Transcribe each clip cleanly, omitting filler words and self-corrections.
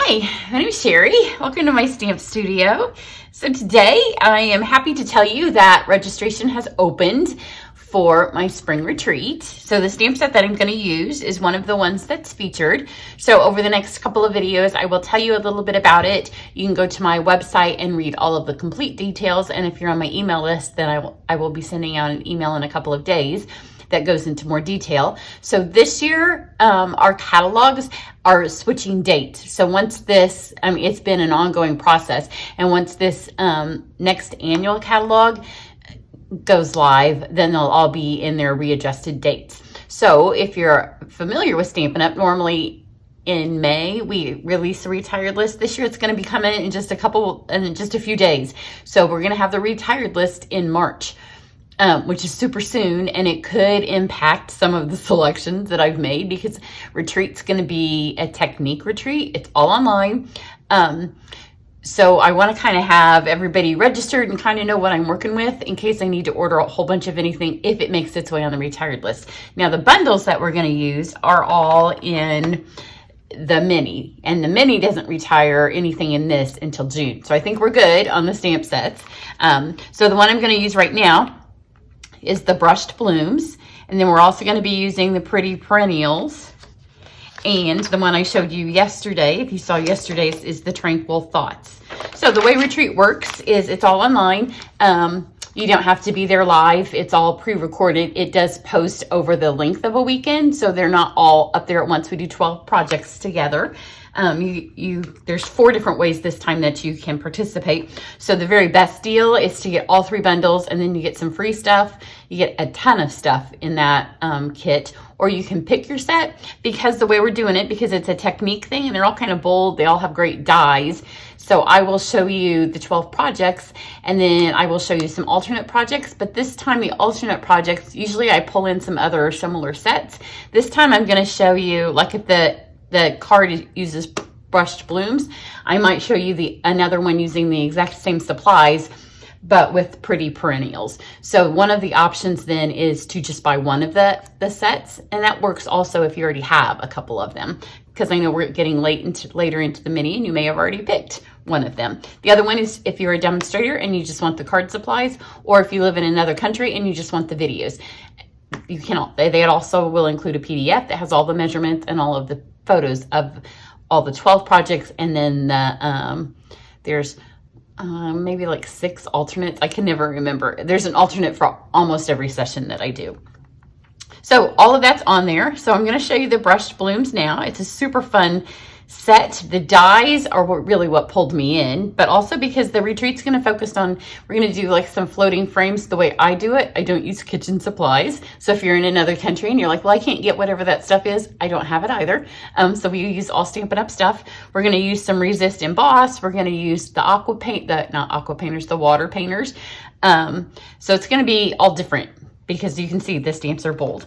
Hi, my name is Cheri. Welcome to my stamp studio. So today I am happy to tell you that registration has opened for my spring retreat. So the stamp set that I'm going to use is one of the ones that's featured. So over the next couple of videos, I will tell you a little bit about it. You can go to my website and read all of the complete details. And if you're on my email list, then I will be sending out an email in a couple of days that goes into more detail. So this year, our catalogs are switching dates. So once this, it's been an ongoing process. And once this next annual catalog goes live, then they'll all be in their readjusted dates. So if you're familiar with Stampin' Up, normally in May, we release a retired list. This year, it's going to be coming in just a few days. So we're going to have the retired list in March. Which is super soon, and it could impact some of the selections that I've made because retreat's going to be a technique retreat. It's all online. So I want to kind of have everybody registered and kind of know what I'm working with in case I need to order a whole bunch of anything if it makes its way on the retired list. Now, the bundles that we're going to use are all in the mini, and the mini doesn't retire anything in this until June. So I think we're good on the stamp sets. So the one I'm going to use right now is the brushed blooms, and then we're also going to be using the pretty perennials, and the one I showed you yesterday, if you saw yesterday's, is the tranquil thoughts. So the way retreat works is it's all online. You don't have to be there live. It's all pre-recorded. It does post over the length of a weekend, so they're not all up there at once. We do 12 projects together. There's 4 different ways this time that you can participate. So the very best deal is to get all 3 bundles, and then you get some free stuff. You get a ton of stuff in that kit, or you can pick your set, because the way we're doing it, because it's a technique thing and they're all kind of bold, they all have great dies. So I will show you the 12 projects, and then I will show you some alternate projects. But this time the alternate projects, usually I pull in some other similar sets. This time I'm going to show you, like if the card uses brushed blooms, I might show you another one using the exact same supplies, but with pretty perennials. So one of the options then is to just buy one of the sets, and that works also if you already have a couple of them, because I know we're getting later into the mini, and you may have already picked one of them. The other one is if you're a demonstrator and you just want the card supplies, or if you live in another country and you just want the videos. You cannot. They also will include a PDF that has all the measurements and all of the photos of all the 12 projects, and then there's maybe like 6 alternates. I can never remember. There's an alternate for almost every session that I do. So all of that's on there. So I'm going to show you the brushed blooms now. It's a super fun set. The dies are really what pulled me in, but also because the retreat's going to focus on, we're going to do like some floating frames the way I do it. I don't use kitchen supplies. So if you're in another country and you're like, well, I can't get whatever that stuff is, I don't have it either. So we use all Stampin' Up stuff. We're going to use some resist emboss. We're going to use the aqua paint, the water painters. So it's going to be all different, because you can see the stamps are bold.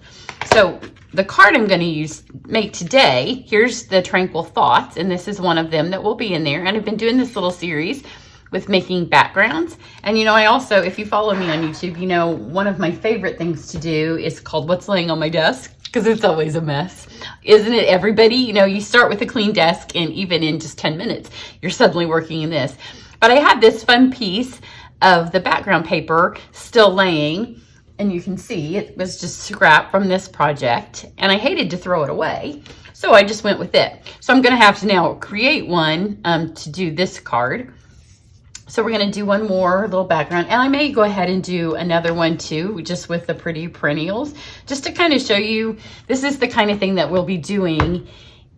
So the card I'm going to make today, here's the Tranquil Thoughts, and this is one of them that will be in there. And I've been doing this little series with making backgrounds. And I also, if you follow me on YouTube, one of my favorite things to do is called What's Laying on My Desk, because it's always a mess. Isn't it, everybody? You start with a clean desk, and even in just 10 minutes, you're suddenly working in this. But I had this fun piece of the background paper still laying, and you can see it was just scrap from this project, and I hated to throw it away, so I just went with it. So I'm going to have to now create one to do this card. So we're going to do one more little background, and I may go ahead and do another one too, just with the pretty perennials, just to kind of show you this is the kind of thing that we'll be doing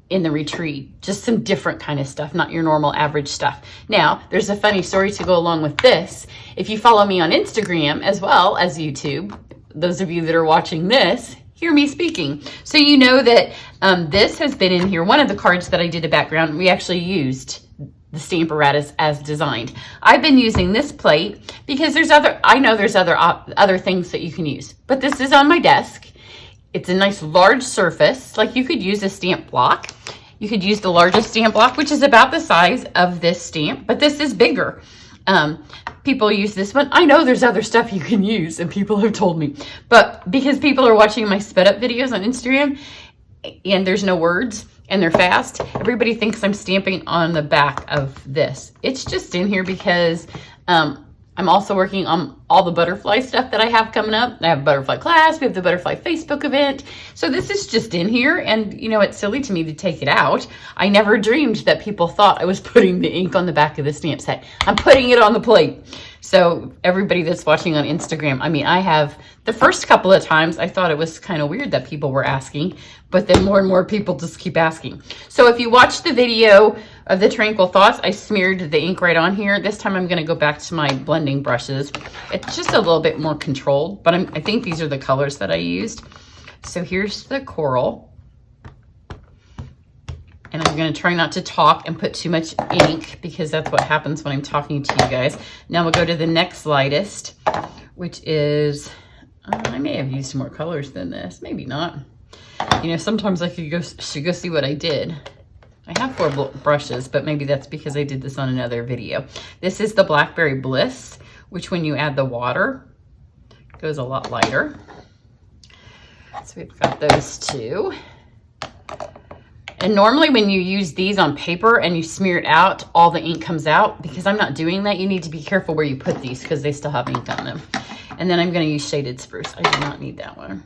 in the retreat, just some different kind of stuff, not your normal average stuff. Now, there's a funny story to go along with this. If you follow me on Instagram as well as YouTube, those of you that are watching this, hear me speaking. So you know that this has been in here. One of the cards that I did a background, we actually used the Stamparatus as designed. I've been using this plate because I know there's other things that you can use, but this is on my desk. It's a nice large surface. Like, you could use a stamp block. You could use the largest stamp block, which is about the size of this stamp, but this is bigger. People use this one. I know there's other stuff you can use, and people have told me, but because people are watching my sped up videos on Instagram and there's no words, and they're fast, everybody thinks I'm stamping on the back of this. It's just in here because I'm also working on all the butterfly stuff that I have coming up. I have a butterfly class. We have the butterfly Facebook event. So this is just in here. And, you know, it's silly to me to take it out. I never dreamed that people thought I was putting the ink on the back of the stamp set. I'm putting it on the plate. So everybody that's watching on Instagram, I mean, I have the first couple of times I thought it was kind of weird that people were asking, but then more and more people just keep asking. So if you watch the video of the Tranquil Thoughts, I smeared the ink right on here. This time I'm going to go back to my blending brushes. It's just a little bit more controlled, but I think these are the colors that I used. So here's the coral. And I'm going to try not to talk and put too much ink because that's what happens when I'm talking to you guys. Now we'll go to the next lightest, which is, I may have used more colors than this. Maybe not. You know, sometimes I should go see what I did. I have 4 brushes, but maybe that's because I did this on another video. This is the Blackberry Bliss, which when you add the water, goes a lot lighter. So we've got those 2. And normally when you use these on paper and you smear it out, all the ink comes out. Because I'm not doing that, you need to be careful where you put these because they still have ink on them. And then I'm going to use Shaded Spruce. I do not need that one.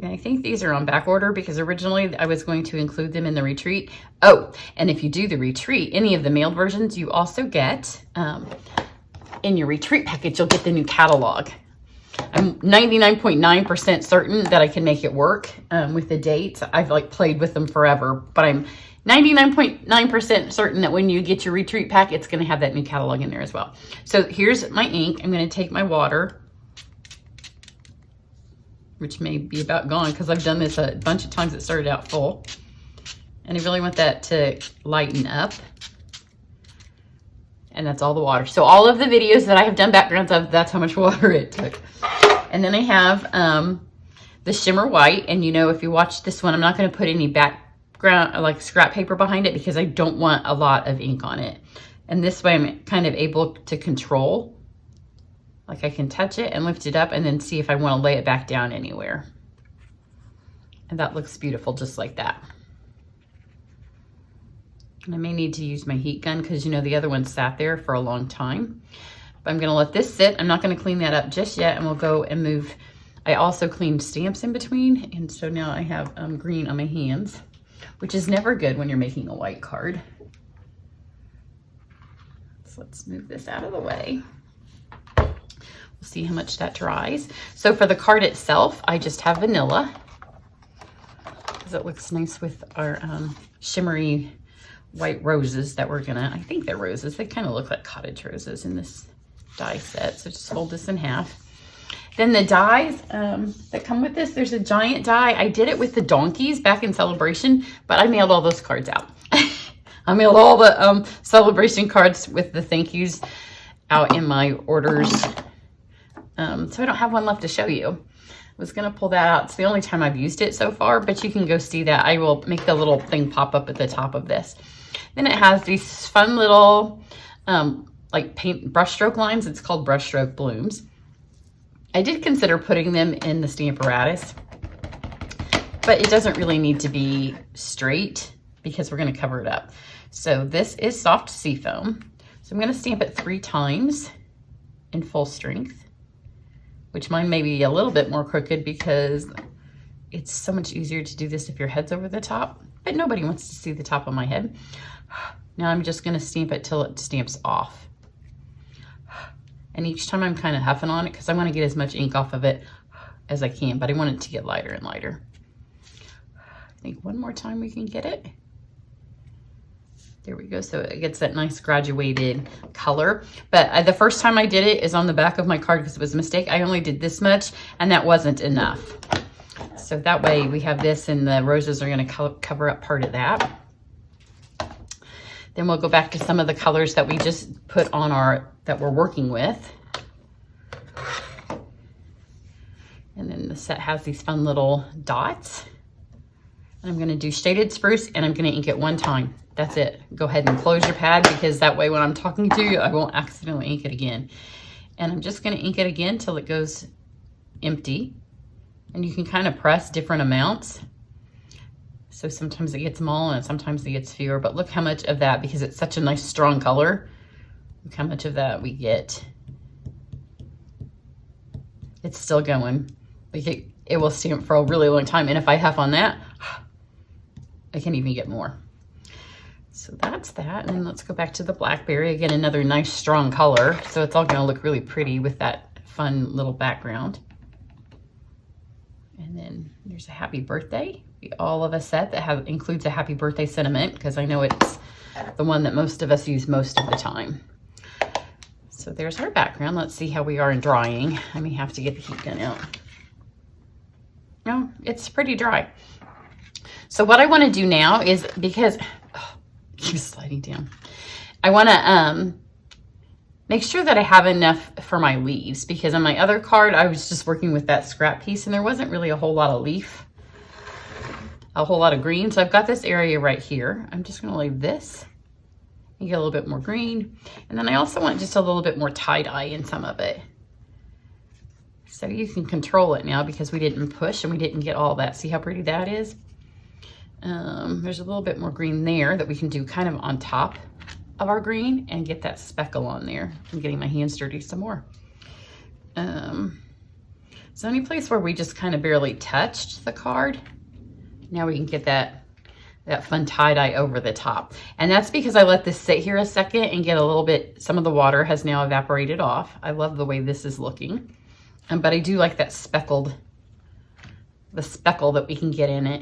And I think these are on back order because originally I was going to include them in the retreat. Oh, and if you do the retreat, any of the mailed versions, you also get, in your retreat package, you'll get the new catalog. I'm 99.9% certain that I can make it work with the dates. I've like played with them forever, but I'm 99.9% certain that when you get your retreat pack, it's going to have that new catalog in there as well. So here's my ink. I'm going to take my water, which may be about gone because I've done this a bunch of times. It started out full. And I really want that to lighten up. And that's all the water. So all of the videos that I have done backgrounds of, that's how much water it took. And then I have the shimmer white. And you know, if you watch this one, I'm not going to put any background, like scrap paper behind it because I don't want a lot of ink on it. And this way I'm kind of able to control. Like I can touch it and lift it up and then see if I want to lay it back down anywhere. And that looks beautiful just like that. And I may need to use my heat gun because, you know, the other one sat there for a long time. But I'm going to let this sit. I'm not going to clean that up just yet. And we'll go and move. I also cleaned stamps in between. And so now I have green on my hands, which is never good when you're making a white card. So let's move this out of the way. We'll see how much that dries. So for the card itself, I just have vanilla because it looks nice with our shimmery white roses that we're gonna, I think they're roses. They kind of look like cottage roses in this die set. So just fold this in half. Then the dies that come with this, there's a giant die. I did it with the donkeys back in Celebration, but I mailed all those cards out. I mailed all the Celebration cards with the thank yous out in my orders. So I don't have one left to show you. I was gonna pull that out. It's the only time I've used it so far, but you can go see that. I will make the little thing pop up at the top of this. Then it has these fun little like paint brushstroke lines. It's called brushstroke blooms. I did consider putting them in the Stamparatus, but it doesn't really need to be straight because we're gonna cover it up. So this is soft seafoam. So I'm gonna stamp it 3 times in full strength, which mine may be a little bit more crooked because it's so much easier to do this if your head's over the top, but nobody wants to see the top of my head. Now I'm just gonna stamp it till it stamps off. And each time I'm kind of huffing on it because I want to get as much ink off of it as I can, but I want it to get lighter and lighter. I think one more time we can get it. There we go. So it gets that nice graduated color. But the first time I did it is on the back of my card because it was a mistake. I only did this much and that wasn't enough. So that way we have this and the roses are going to cover up part of that. Then we'll go back to some of the colors that we just put on that we're working with. And then the set has these fun little dots. And I'm going to do Shaded Spruce and I'm going to ink it 1 time. That's it. Go ahead and close your pad because that way when I'm talking to you, I won't accidentally ink it again. And I'm just going to ink it again till it goes empty. And you can kind of press different amounts. So sometimes it gets more and sometimes it gets fewer, but look how much of that, because it's such a nice strong color, look how much of that we get. It's still going. Like it will stamp for a really long time. And if I huff on that, I can even get more. So that's that. And then let's go back to the blackberry. Again, another nice strong color. So it's all gonna look really pretty with that fun little background. And then there's a happy birthday. We all of a set that includes a happy birthday sentiment, because I know it's the one that most of us use most of the time. So there's our background. Let's see how we are in drying. I may have to get the heat gun out. No, it's pretty dry. So what I want to do now is, because it keeps sliding down, I want to make sure that I have enough for my leaves, because on my other card I was just working with that scrap piece and there wasn't really a whole lot of leaf, a whole lot of green. So I've got this area right here. I'm just going to leave this and get a little bit more green. And then I also want just a little bit more tie-dye in some of it. So you can control it now because we didn't push and we didn't get all that. See how pretty that is? There's a little bit more green there that we can do kind of on top of our green and get that speckle on there. I'm getting my hands dirty some more. So any place where we just kind of barely touched the card, now we can get that fun tie-dye over the top. And that's because I let this sit here a second and get a little bit, some of the water has now evaporated off. I love the way this is looking. But I do like that speckle that we can get in it.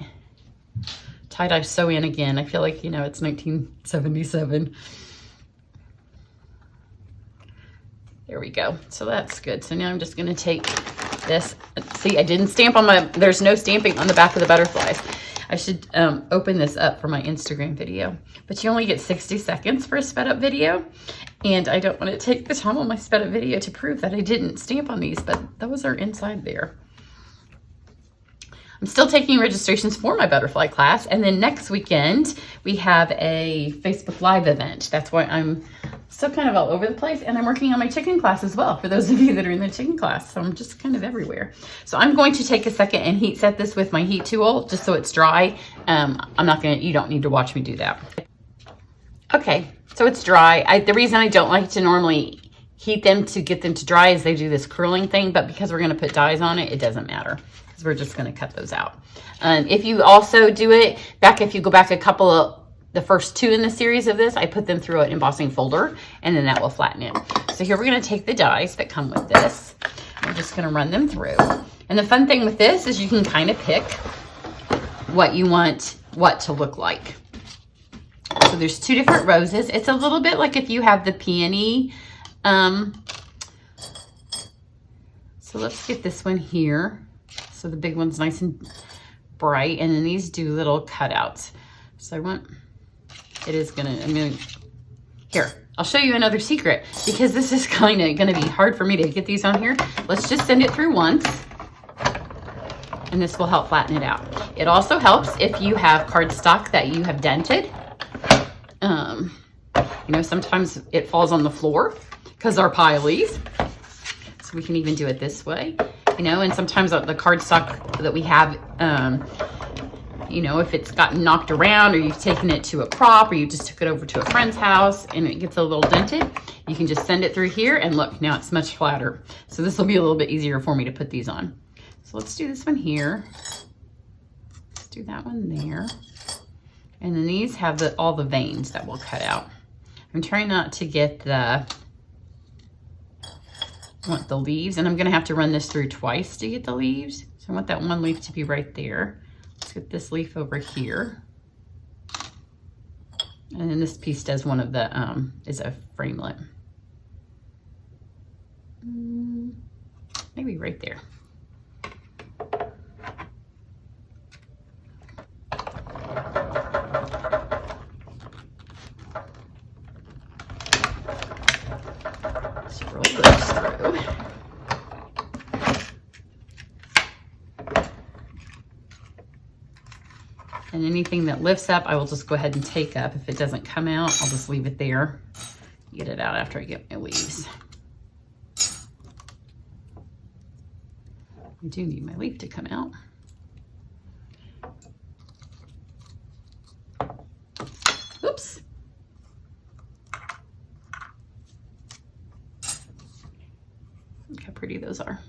Tie-dye sew in again. I feel like, you know, it's 1977. There we go. So that's good. So now I'm just going to take this. See, I didn't stamp on there's no stamping on the back of the butterflies. I should open this up for my Instagram video, but you only get 60 seconds for a sped up video. And I don't want to take the time on my sped up video to prove that I didn't stamp on these, but those are inside there. I'm still taking registrations for my butterfly class. And then next weekend, we have a Facebook Live event. That's why I'm still kind of all over the place. And I'm working on my chicken class as well, for those of you that are in the chicken class. So I'm just kind of everywhere. So I'm going to take a second and heat set this with my heat tool, just so it's dry. You don't need to watch me do that. Okay, so it's dry. The reason I don't like to normally heat them to get them to dry is they do this curling thing, but because we're gonna put dyes on it, it doesn't matter. We're just going to cut those out. If you also do it if you go back a couple of the first two in the series of this, I put them through an embossing folder and then that will flatten it. So here we're going to take the dies that come with this. We're just going to run them through. And the fun thing with this is you can kind of pick what you want what to look like. So there's two different roses. It's a little bit like if you have the peony. So let's get this one here. So the big one's nice and bright, and then these do little cutouts. So here, I'll show you another secret, because this is kind of going to be hard for me to get these on here. Let's just send it through once, and this will help flatten it out. It also helps if you have cardstock that you have dented. You know, sometimes it falls on the floor because our piles. So we can even do it this way. You know, and sometimes the cardstock that we have, you know, if it's gotten knocked around or you've taken it to a prop or you just took it over to a friend's house and it gets a little dented, you can just send it through here and look, now it's much flatter. So this will be a little bit easier for me to put these on. So let's do this one here. Let's do that one there. And then these have all the veins that we'll cut out. I'm trying not to get I want the leaves, and I'm gonna have to run this through twice to get the leaves. So I want that one leaf to be right there. Let's get this leaf over here. And then this piece does one of the, is a framelit. Maybe right there. Roll this through. And anything that lifts up, I will just go ahead and take up. If it doesn't come out, I'll just leave it there. Get it out after I get my leaves. I do need my leaf to come out. Oops. Look how pretty those are.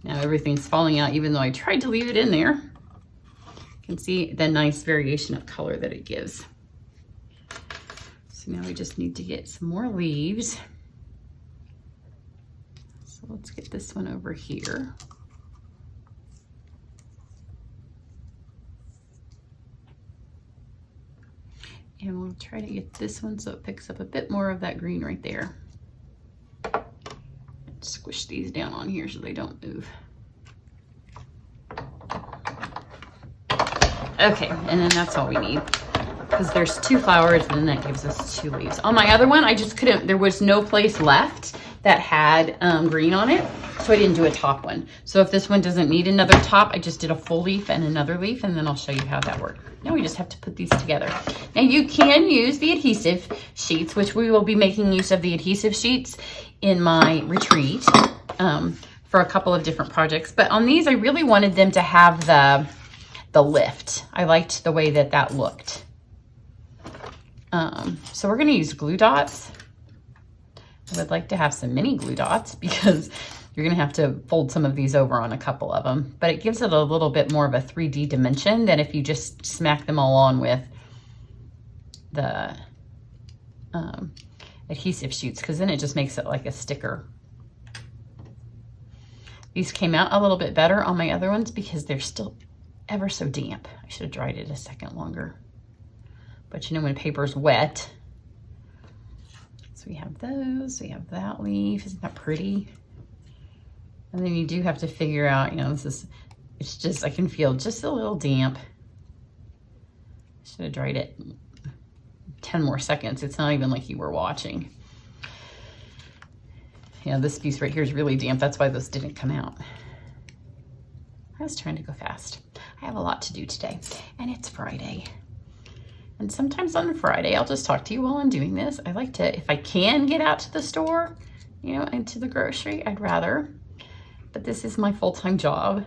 Now everything's falling out even though I tried to leave it in there. You can see the nice variation of color that it gives. So now we just need to get some more leaves. So let's get this one over here. And we'll try to get this one so it picks up a bit more of that green right there. Squish these down on here so they don't move. Okay, and then that's all we need, because there's 2 flowers and then that gives us 2 leaves. On my other one, I just couldn't, there was no place left that had green on it, so I didn't do a top one. So if this one doesn't need another top, I just did a full leaf and another leaf, and then I'll show you how that worked. Now we just have to put these together. Now you can use the adhesive sheets, which we will be making use of the adhesive sheets in my retreat for a couple of different projects. But on these, I really wanted them to have the lift. I liked the way that that looked. So we're gonna use glue dots. I would like to have some mini glue dots because you're gonna have to fold some of these over on a couple of them, but it gives it a little bit more of a 3D dimension than if you just smack them all on with the adhesive sheets, because then it just makes it like a sticker. These came out a little bit better on my other ones because they're still ever so damp. I should have dried it a second longer. But you know, when paper's wet. So we have those, we have that leaf. Isn't that pretty? And then you do have to figure out, you know, it's just, I can feel just a little damp. Should have dried it 10 more seconds. It's not even like you were watching. Yeah, this piece right here is really damp. That's why those didn't come out. I was trying to go fast. I have a lot to do today, and it's Friday. And sometimes on Friday, I'll just talk to you while I'm doing this. I like to, if I can get out to the store, you know, and to the grocery, I'd rather. But this is my full-time job.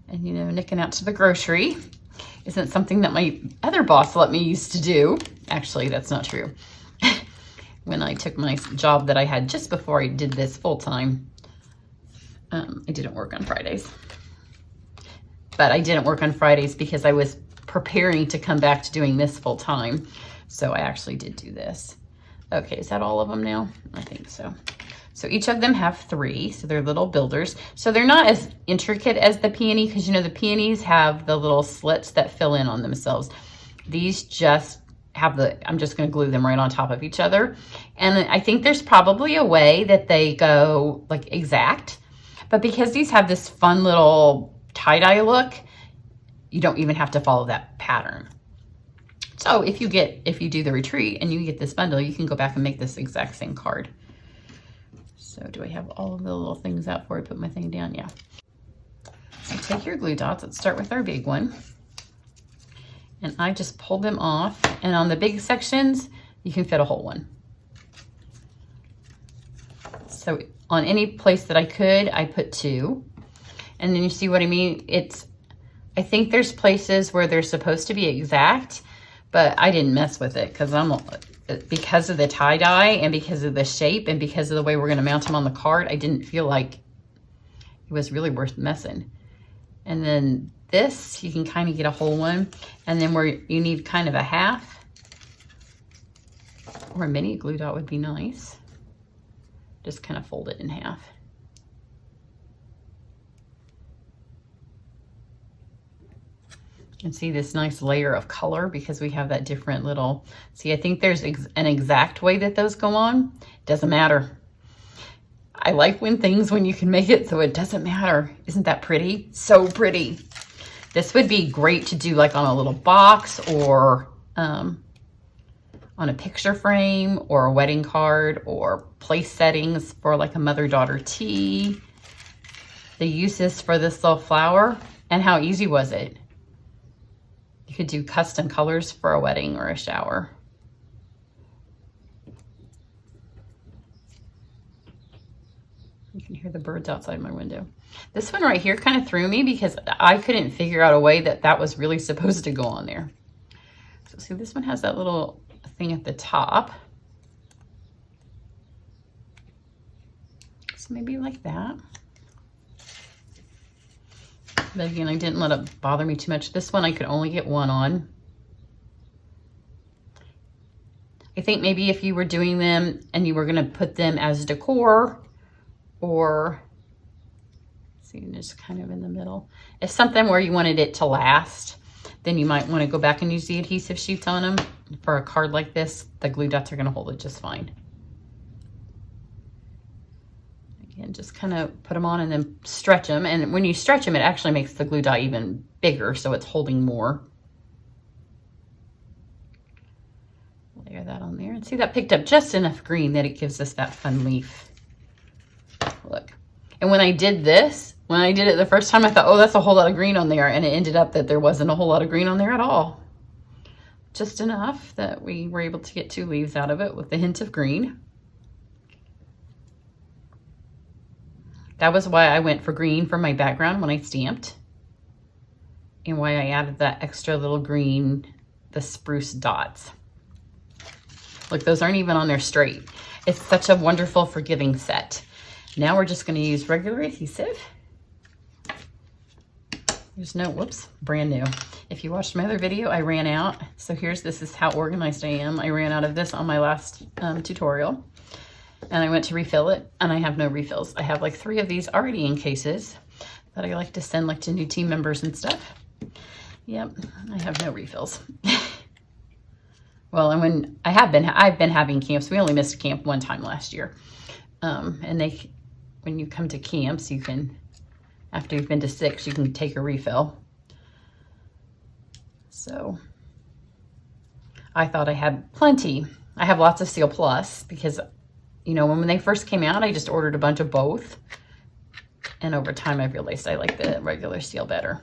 And, you know, nicking out to the grocery isn't something that my other boss let me used to do. Actually, that's not true. When I took my job that I had just before I did this full-time, I didn't work on Fridays. But I didn't work on Fridays because I was preparing to come back to doing this full-time. So I actually did do this. Okay, is that all of them now? I think so. So each of them have 3, so they're little builders. So they're not as intricate as the peony, because you know the peonies have the little slits that fill in on themselves. These just have I'm just gonna glue them right on top of each other. And I think there's probably a way that they go like exact, but because these have this fun little tie-dye look, you don't even have to follow that pattern. So if you do the retreat and you get this bundle, you can go back and make this exact same card. So do I have all of the little things out before I put my thing down? Yeah. So take your glue dots. Let's start with our big one. And I just pulled them off. And on the big sections, you can fit a whole one. So on any place that I could, I put 2. And then you see what I mean? I think there's places where they're supposed to be exact, but I didn't mess with it because of the tie-dye and because of the shape and because of the way we're going to mount them on the card. I didn't feel like it was really worth messing. And then this, you can kind of get a whole one. And then where you need kind of a half or a mini glue dot would be nice. Just kind of fold it in half. And see this nice layer of color because we have that different little, see, I think there's an exact way that those go on. Doesn't matter. I like when you can make it so it doesn't matter. Isn't that pretty? So pretty. This would be great to do like on a little box or on a picture frame or a wedding card or place settings for like a mother-daughter tea. The uses for this little flower, and how easy was it? You could do custom colors for a wedding or a shower. You can hear the birds outside my window. This one right here kind of threw me because I couldn't figure out a way that that was really supposed to go on there. So see, this one has that little thing at the top. So maybe like that. But again, I didn't let it bother me too much. This one I could only get one on. I think maybe if you were doing them and you were going to put them as decor, or see, just kind of in the middle. If something where you wanted it to last, then you might want to go back and use the adhesive sheets on them. For a card like this, the glue dots are going to hold it just fine. Again, just kind of put them on and then stretch them. And when you stretch them, it actually makes the glue dot even bigger, so it's holding more. Layer that on there. And see, that picked up just enough green that it gives us that fun leaf. Look. And when I did this, when I did it the first time, I thought, oh, that's a whole lot of green on there. And it ended up that there wasn't a whole lot of green on there at all. Just enough that we were able to get 2 leaves out of it with a hint of green. That was why I went for green for my background when I stamped. And why I added that extra little green, the spruce dots. Look, those aren't even on there straight. It's such a wonderful forgiving set. Now we're just going to use regular adhesive. There's no, whoops, brand new. If you watched my other video, I ran out. So this is how organized I am. I ran out of this on my last tutorial. And I went to refill it, and I have no refills. I have like 3 of these already in cases that I like to send like to new team members and stuff. Yep, I have no refills. Well, and when I've been having camps. We only missed camp one time last year. And when you come to camps, you can, after you've been to 6, you can take a refill. So I thought I had plenty. I have lots of Seal Plus because, you know, when they first came out, I just ordered a bunch of both. And over time, I realized I like the regular Seal better.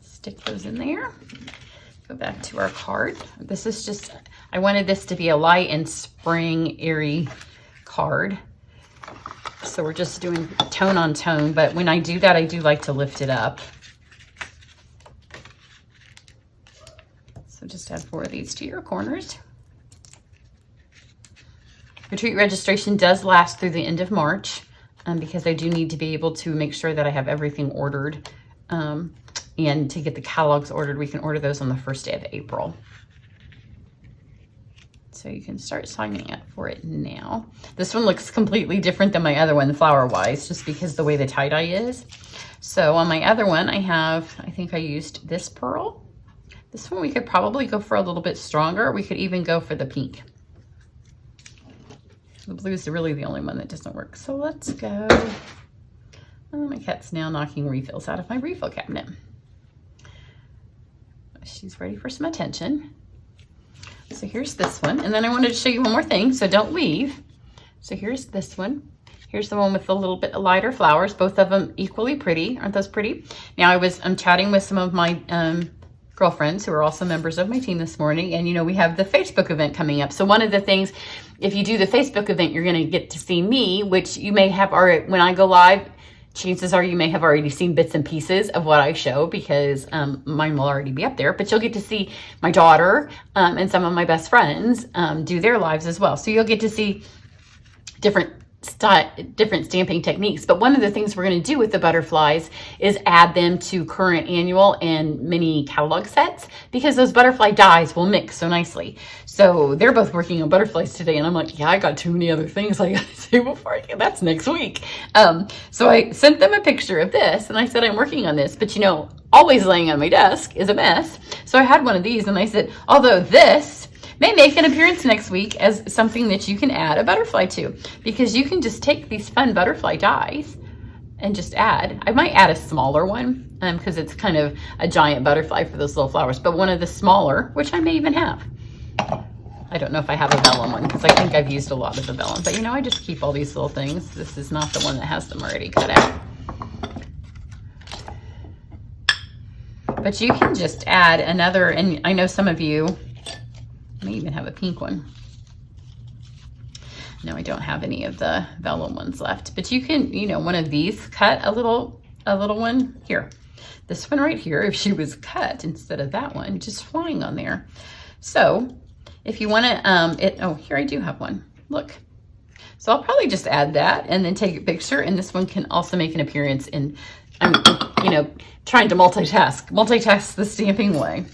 Stick those in there. Go back to our card. This is just, I wanted this to be a light and spring airy card. So we're just doing tone on tone, but when I do that, I do like to lift it up. So just add 4 of these to your corners. Retreat registration does last through the end of March because I do need to be able to make sure that I have everything ordered. And to get the catalogs ordered, we can order those on the 1st day of April. So you can start signing up for it now. This one looks completely different than my other one, flower-wise, just because the way the tie-dye is. So on my other one, I think I used this pearl. This one we could probably go for a little bit stronger. We could even go for the pink. The blue is really the only one that doesn't work. So let's go. Oh, my cat's now knocking refills out of my refill cabinet. She's ready for some attention. So here's this one. And then I wanted to show you one more thing, so don't leave. So here's this one. Here's the one with a little bit lighter flowers, both of them equally pretty. Aren't those pretty? Now I'm chatting with some of my girlfriends who are also members of my team this morning. And you know, we have the Facebook event coming up. So one of the things, if you do the Facebook event, you're going to get to see me, which you may have already, when I go live, chances are you may have already seen bits and pieces of what I show because mine will already be up there, but you'll get to see my daughter and some of my best friends do their lives as well. So you'll get to see different stamping techniques. But one of the things we're going to do with the butterflies is add them to current, annual, and mini catalog sets because those butterfly dies will mix so nicely. So they're both working on butterflies today, and I'm like, yeah, I got too many other things I got to do before that's next week. So I sent them a picture of this, and I said, I'm working on this, but you know, always laying on my desk is a mess. So I had one of these, and I said, although this may make an appearance next week as something that you can add a butterfly to, because you can just take these fun butterfly dies and just add. I might add a smaller one because it's kind of a giant butterfly for those little flowers, but one of the smaller, which I may even have. I don't know if I have a vellum one because I think I've used a lot of the vellum, but you know, I just keep all these little things. This is not the one that has them already cut out. But you can just add another, and I know some of you may even have a pink one. No, I don't have any of the vellum ones left, but you can, you know, one of these, cut a little one here. This one right here, if she was cut instead of that one, just flying on there. So if you want to, oh, here I do have one. Look. So I'll probably just add that and then take a picture. And this one can also make an appearance in, you know, trying to multitask the stamping way.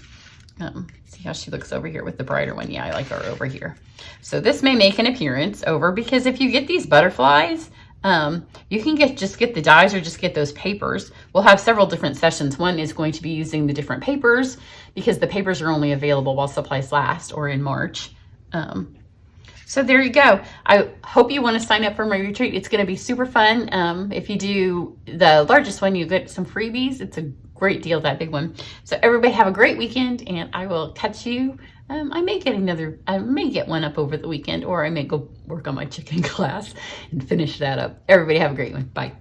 See how she looks over here with the brighter one. Yeah, I like her over here. So this may make an appearance over, because if you get these butterflies, you can just get the dies or just get those papers. We'll have several different sessions. One is going to be using the different papers, because the papers are only available while supplies last, or in March. So there you go. I hope you want to sign up for my retreat. It's going to be super fun. If you do the largest one, you get some freebies. It's a great deal, that big one. So everybody have a great weekend, and I will catch you. I may get one up over the weekend, or I may go work on my chicken class and finish that up. Everybody have a great one. Bye.